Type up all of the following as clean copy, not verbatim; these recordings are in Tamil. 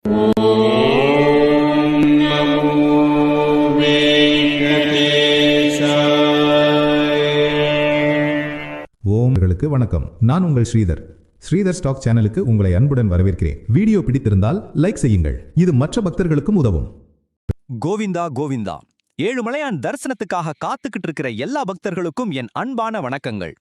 ஓம்களுக்கு வணக்கம். நான் உங்கள் ஸ்ரீதர். ஸ்ரீதர் ஸ்டாக் சேனலுக்கு உங்களை அன்புடன் வரவேற்கிறேன். வீடியோ பிடித்திருந்தால் லைக் செய்யுங்கள். இது மற்ற பக்தர்களுக்கும் உதவும். கோவிந்தா கோவிந்தா. ஏழுமலையான் தரிசனத்துக்காக காத்துக்கிட்டு இருக்கிற எல்லா பக்தர்களுக்கும் என் அன்பான வணக்கங்கள்.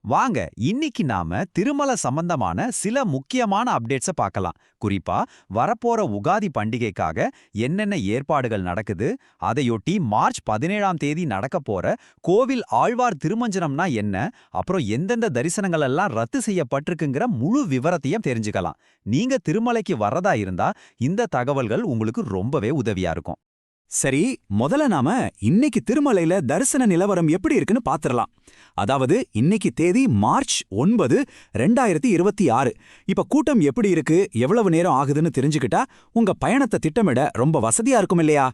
வாங்க, இன்னைக்கு நாம திருமலை சம்பந்தமான சில முக்கியமான அப்டேட்ஸை பார்க்கலாம். குறிப்பா வரப்போற உகாதி பண்டிகைக்காக என்னென்ன ஏற்பாடுகள் நடக்குது, அதையொட்டி மார்ச் 17ஆம் தேதி நடக்க போற கோவில் ஆழ்வார் திருமஞ்சனம்னா என்ன, அப்புறம் எந்தெந்த தரிசனங்கள் எல்லாம் ரத்து செய்யப்பட்டிருக்குங்கிற முழு விவரத்தையும் தெரிஞ்சுக்கலாம். நீங்க திருமலைக்கு வர்றதா இருந்தா இந்த தகவல்கள் உங்களுக்கு ரொம்பவே உதவியா இருக்கும். சரி, முதல்ல நாம இன்னைக்கு திருமலையில தரிசன நிலவரம் எப்படி இருக்குன்னு பாத்திரலாம். அதாவது இன்னைக்கு தேதி மார்ச் 9, 2026. இப்ப கூட்டம் எப்படி இருக்கு, எவ்வளவு நேரம் ஆகுதுன்னு தெரிஞ்சுக்கிட்டா உங்க பயணத்தை திட்டமிட ரொம்ப வசதியா இருக்கும் இல்லையா?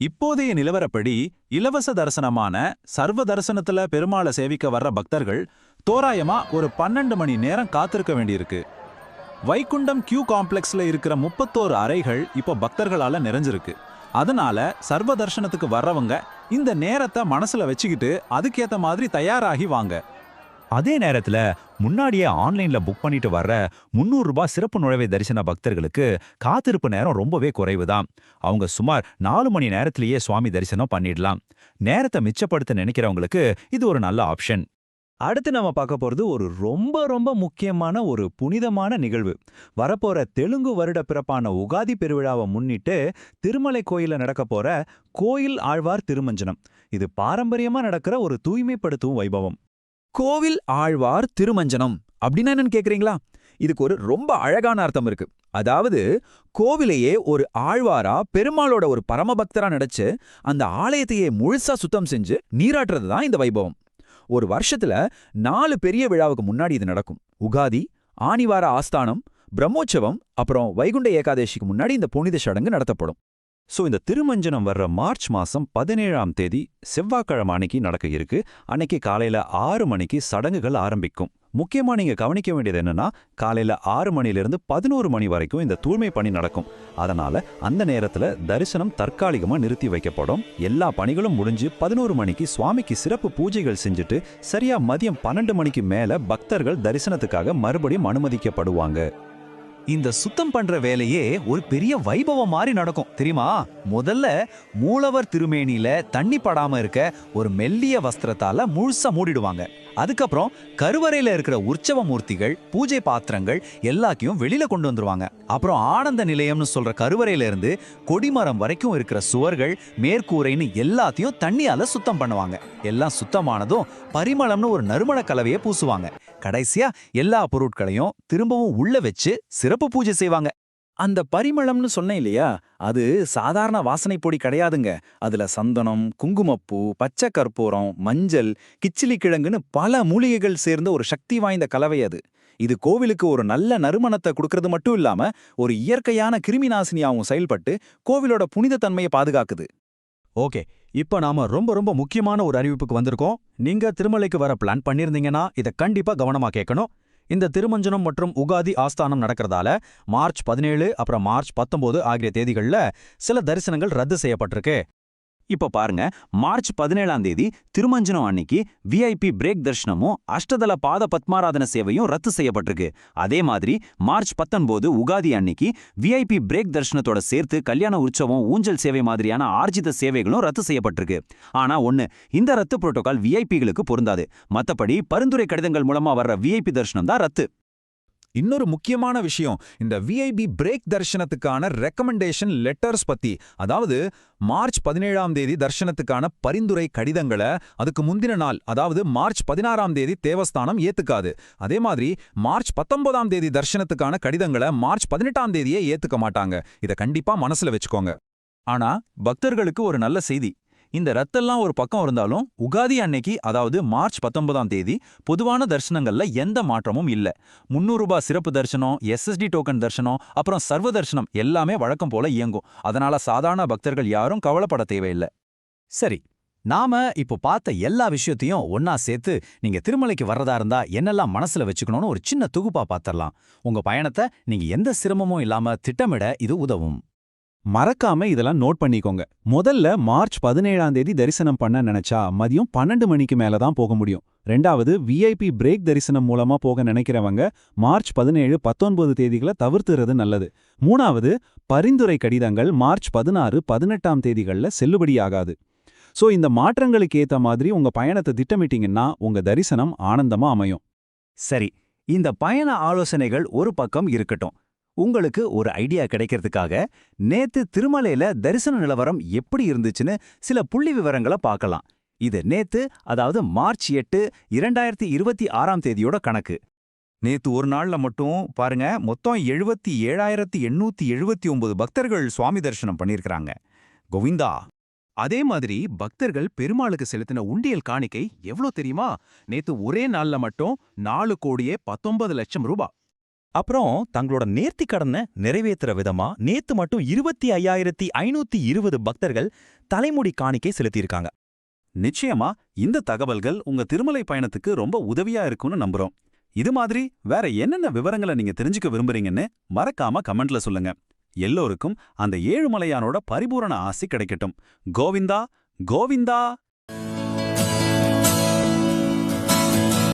இப்போதைய நிலவரப்படி இலவச தரிசனமான சர்வ தரிசனத்துல பெருமாளை சேவிக்க வர்ற பக்தர்கள் தோராயமா ஒரு 12 மணி நேரம் காத்திருக்க வேண்டியிருக்கு. வைகுண்டம் கியூ காம்ப்ளெக்ஸ்ல இருக்கிற 31 அறைகள் இப்போ பக்தர்களால நிறைஞ்சிருக்கு. அதனால சர்வ தரிசனத்துக்கு வர்றவங்க இந்த நேரத்தை மனசுல வச்சுக்கிட்டு அதுக்கேத்த மாதிரி தயாராகி வாங்க. அதே நேரத்துல முன்னாடியே ஆன்லைன்ல புக் பண்ணிட்டு வர்ற 300 ரூபாய் சிறப்பு நுழைவை தரிசன பக்தர்களுக்கு காத்திருப்பு நேரம் ரொம்பவே குறைவுதான். அவங்க சுமார் 4 மணி நேரத்திலேயே சுவாமி தரிசனம் பண்ணிடலாம். நேரத்தை மிச்சப்படுத்த நினைக்கிறவங்களுக்கு இது ஒரு நல்ல ஆப்ஷன். அடுத்து நம்ம பார்க்க போறது ஒரு ரொம்ப முக்கியமான ஒரு புனிதமான நிகழ்வு. வரப்போற தெலுங்கு வருட பிறப்பான உகாதி பெருவிழாவை முன்னிட்டு திருமலை கோயில நடக்க போற கோயில் ஆழ்வார் திருமஞ்சனம். இது பாரம்பரியமா நடக்கிற ஒரு தூய்மைப்படுத்தும் வைபவம். கோவில் ஆழ்வார் திருமஞ்சனம் அப்படின்னா என்னன்னு கேக்குறீங்களா? இதுக்கு ஒரு ரொம்ப அழகான அர்த்தம் இருக்கு. அதாவது கோவிலையே ஒரு ஆழ்வாரா பெருமாளோட ஒரு பரமபக்தரா நடிச்சு அந்த ஆலயத்தையே முழுசா சுத்தம் செஞ்சு நீராட்டுறது தான் இந்த வைபவம். ஒரு வருஷத்துல 4 பெரிய விழாவுக்கு முன்னாடி இது நடக்கும். உகாதி, ஆனிவார ஆஸ்தானம், பிரம்மோற்சவம், அப்புறம் வைகுண்ட ஏகாதேசிக்கு முன்னாடி இந்த புனித சடங்கு நடத்தப்படும். இந்த திருமஞ்சனம் வர்ற மார்ச் மாசம் 17ஆம் தேதி செவ்வாய்க்கிழமை அன்னைக்கு நடக்க இருக்கு. அன்னைக்கு காலையில 6 மணிக்கு சடங்குகள் ஆரம்பிக்கும். முக்கியமா நீங்க கவனிக்க வேண்டியது என்னன்னா, காலையில 6 மணிலிருந்து 11 மணி வரைக்கும் இந்த தூய்மை பணி நடக்கும். அதனால அந்த நேரத்துல தரிசனம் தற்காலிகமா நிறுத்தி வைக்கப்படும். எல்லா பணிகளும் முடிஞ்சு 11 மணிக்கு சுவாமிக்கு சிறப்பு பூஜைகள் செஞ்சுட்டு சரியா மதியம் 12 மணிக்கு மேல பக்தர்கள் தரிசனத்துக்காக மறுபடியும் அனுமதிக்கப்படுவாங்க. இந்த சுத்தம் பண்ற வேலையே ஒரு பெரிய வைபவம் மாதிரி நடக்கும் தெரியுமா? முதல்ல மூலவர் திருமேனியில தண்ணி படாம இருக்க ஒரு மெல்லிய வஸ்திரத்தால முழுசா மூடிடுவாங்க. அதுக்கப்புறம் கருவறையில இருக்கிற உற்சவ மூர்த்திகள், பூஜை பாத்திரங்கள் எல்லாத்தையும் வெளியில கொண்டு வந்துருவாங்க. அப்புறம் ஆனந்த நிலையம்னு சொல்ற கருவறையில இருந்து கொடிமரம் வரைக்கும் இருக்கிற சுவர்கள், மேற்கூரைன்னு எல்லாத்தையும் தண்ணியால சுத்தம் பண்ணுவாங்க. எல்லாம் சுத்தமானதும் பரிமளம்னு ஒரு நறுமண கலவையை பூசுவாங்க. கடைசியா எல்லா பொருட்களையும் திரும்பவும் உள்ள வச்சு சிறப்பு பூஜை செய்வாங்க. அந்த பரிமளம்னு சொன்னேன் இல்லையா, அது சாதாரண வாசனை பொடி கிடையாதுங்க. அதுல சந்தனம், குங்குமப்பூ, பச்சை கற்பூரம், மஞ்சள், கிச்சிலி கிழங்குன்னு பல மூலிகைகள் சேர்ந்த ஒரு சக்தி வாய்ந்த கலவை அது. இது கோவிலுக்கு ஒரு நல்ல நறுமணத்தை கொடுக்கறது மட்டும் இல்லாம ஒரு இயற்கையான கிருமி நாசினியாவும் செயல்பட்டு கோவிலோட புனித தன்மையை பாதுகாக்குது. ஓகே, இப்ப நாம ரொம்ப முக்கியமான ஒரு அறிவிப்புக்கு வந்திருக்கோம். நீங்க திருமலைக்கு வர பிளான் பண்ணிருந்தீங்கன்னா இதை கண்டிப்பா கவனமா கேட்கணும். இந்த திருமஞ்சனம் மற்றும் உகாதி ஆஸ்தானம் நடக்கிறதால மார்ச் 17 அப்புறம் மார்ச் 19 ஆகிய தேதிகள்ல சில தரிசனங்கள் ரத்து செய்யப்பட்டிருக்கு. இப்ப பாருங்க, மார்ச் 17ஆம் தேதி திருமஞ்சனம் அன்னைக்கு விஐபி பிரேக் தர்ஷனமும் அஷ்டதள பாத பத்மாராதன சேவையும் ரத்து செய்யப்பட்டிருக்கு. அதே மாதிரி மார்ச் 19 உகாதி அன்னைக்கு விஐபி பிரேக் தர்ஷனத்தோட சேர்த்து கல்யாண உற்சவம், ஊஞ்சல் சேவை மாதிரியான ஆர்ஜித சேவைகளும் ரத்து செய்யப்பட்டிருக்கு. ஆனா இந்த ரத்து புரோட்டோகால் விஐபிகளுக்கு பொருந்தாது. மத்தபடி பரிந்துரை கடிதங்கள் மூலமா வர்ற விஐபி தர்ஷனம் தான் ரத்து. இன்னொரு முக்கியமான விஷயம், இந்த விஐபி பிரேக் தரிசனத்துக்கான ரெக்கமெண்டேஷன் லெட்டர்ஸ் பத்தி, அதாவது மார்ச் 17ஆம் தேதி தர்சனத்துக்கான பரிந்துரை கடிதங்களை அதுக்கு முந்தின நாள், அதாவது மார்ச் 16ஆம் தேதி தேவஸ்தானம் ஏத்துக்காது. அதே மாதிரி மார்ச் 19ஆம் தேதி தர்சனத்துக்கான கடிதங்களை மார்ச் 18ஆம் தேதியே ஏத்துக்க மாட்டாங்க. இதை கண்டிப்பா மனசுல வச்சுக்கோங்க. ஆனா பக்தர்களுக்கு ஒரு நல்ல செய்தி. இந்த ரத்தெல்லாம் ஒரு பக்கம் இருந்தாலும் உகாதி அன்னைக்கு, அதாவது மார்ச் 19ஆம் தேதி பொதுவான தரிசனங்கள்ல எந்த மாற்றமும் இல்ல. 300 ரூபாய் சிறப்பு தரிசனம், எஸ்எஸ்டி டோக்கன் தரிசனம், அப்புறம் சர்வ தரிசனம் எல்லாமே வழக்கம் போல இயங்கும். அதனால சாதாரண பக்தர்கள் யாரும் கவலைப்பட தேவையில்லை. சரி, நாம இப்போ பார்த்த எல்லா விஷயத்தையும் ஒன்னா சேர்த்து நீங்க திருமலைக்கு வர்றதா இருந்தா என்னெல்லாம் மனசுல வச்சுக்கணும்னு ஒரு சின்ன தொகுப்பா பார்த்திடலாம். உங்க பயணத்தை நீங்க எந்த சிரமமும் இல்லாம திட்டமிட இது உதவும். மறக்காம இதெல்லாம் நோட் பண்ணிக்கோங்க. முதல்ல மார்ச் 17ஆம் தேதி தரிசனம் பண்ண நினைச்சா மதியம் 12 மணிக்கு மேல தான் போக முடியும். ரெண்டாவது, விஐபி பிரேக் தரிசனம் மூலமா போக நினைக்கிறவங்க மார்ச் 17, 19 தேதிகளை தவிர்த்துறது நல்லது. மூணாவது, பரிந்துரை கடிதங்கள் மார்ச் 16, 18ஆம் தேதிகள்ல செல்லுபடியாகாது. சோ இந்த மாற்றங்களுக்கு ஏத்த மாதிரி உங்க பயணத்தை திட்டமிட்டீங்கன்னா உங்க தரிசனம் ஆனந்தமா அமையும். சரி, இந்த பயண ஆலோசனைகள் ஒரு பக்கம் இருக்கட்டும். உங்களுக்கு ஒரு ஐடியா கிடைக்கிறதுக்காக நேத்து திருமலையில தரிசன நிலவரம் எப்படி இருந்துச்சுன்னு சில புள்ளி விவரங்களை பார்க்கலாம். இது நேத்து, அதாவது மார்ச் 8, 2026ஆம் தேதியோட கணக்கு. நேத்து ஒரு நாள்ல மட்டும் பாருங்க, மொத்தம் 77,879 பக்தர்கள் சுவாமி தரிசனம் பண்ணியிருக்கிறாங்க. கோவிந்தா! அதே மாதிரி பக்தர்கள் பெருமாளுக்கு செலுத்தின உண்டியல் காணிக்கை எவ்வளோ தெரியுமா? நேத்து ஒரே நாள்ல மட்டும் 4,19,00,000 ரூபாய். அப்புறம் தங்களோட நேர்த்திக் கடனை நிறைவேத்துற விதமா நேத்து மட்டும் 25,520 பக்தர்கள் தலைமுடி காணிக்கை செலுத்தியிருக்காங்க. நிச்சயமா இந்த தகவல்கள் உங்க திருமலை பயணத்துக்கு ரொம்ப உதவியா இருக்கும்னு நம்புறோம். இது மாதிரி வேற என்னென்ன விவரங்களை நீங்க தெரிஞ்சுக்க விரும்புறீங்கன்னு மறக்காம கமெண்ட்ல சொல்லுங்க. எல்லோருக்கும் அந்த ஏழுமலையானோட பரிபூரண ஆசி கிடைக்கட்டும். கோவிந்தா கோவிந்தா!